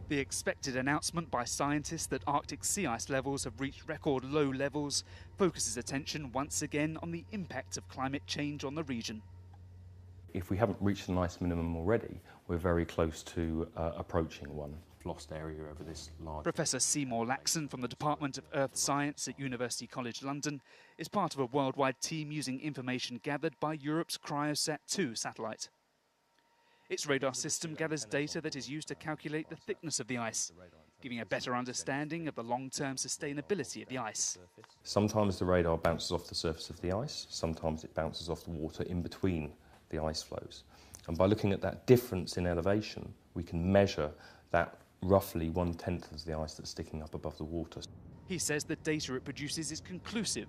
The expected announcement by scientists that Arctic sea ice levels have reached record low levels focuses attention once again on the impact of climate change on the region. If we haven't reached an ice minimum already, we're very close to approaching one. Lost area over this large. Professor Seymour Laxon from the Department of Earth Science at University College London is part of a worldwide team using information gathered by Europe's Cryosat-2 satellite. Its radar system gathers data that is used to calculate the thickness of the ice, giving a better understanding of the long-term sustainability of the ice. Sometimes the radar bounces off the surface of the ice, sometimes it bounces off the water in between the ice flows. And by looking at that difference in elevation, we can measure that roughly 1/10 of the ice that's sticking up above the water. He says the data it produces is conclusive.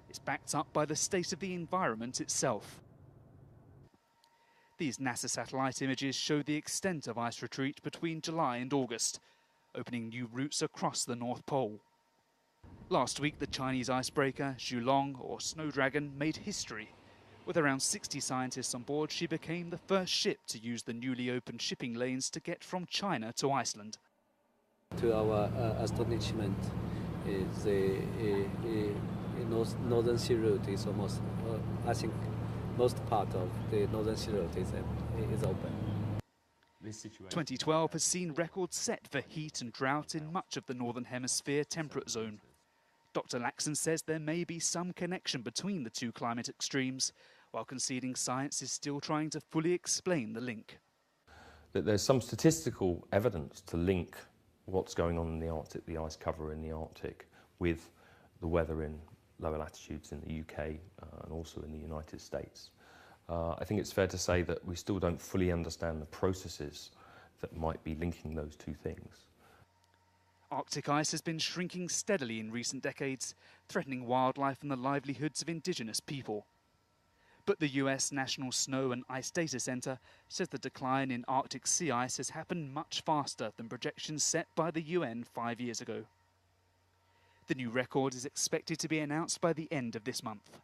It's backed up by the state of the environment itself. These NASA satellite images show the extent of ice retreat between July and August, opening new routes across the North Pole. Last week, the Chinese icebreaker Zhulong, or Snowdragon, made history. With around 60 scientists on board, she became the first ship to use the newly opened shipping lanes to get from China to Iceland. To our astonishment, the Northern Sea Route is almost, I think, most part of the Northern Sea Route is open. 2012 has seen records set for heat and drought in much of the Northern Hemisphere temperate zone. Dr. Laxon says there may be some connection between the two climate extremes, while conceding science is still trying to fully explain the link. There's some statistical evidence to link what's going on in the Arctic, the ice cover in the Arctic, with the weather in lower latitudes in the UK and also in the United States. I think it's fair to say that we still don't fully understand the processes that might be linking those two things. Arctic ice has been shrinking steadily in recent decades, threatening wildlife and the livelihoods of indigenous people. But the US National Snow and Ice Data Center says the decline in Arctic sea ice has happened much faster than projections set by the UN 5 years ago. The new record is expected to be announced by the end of this month.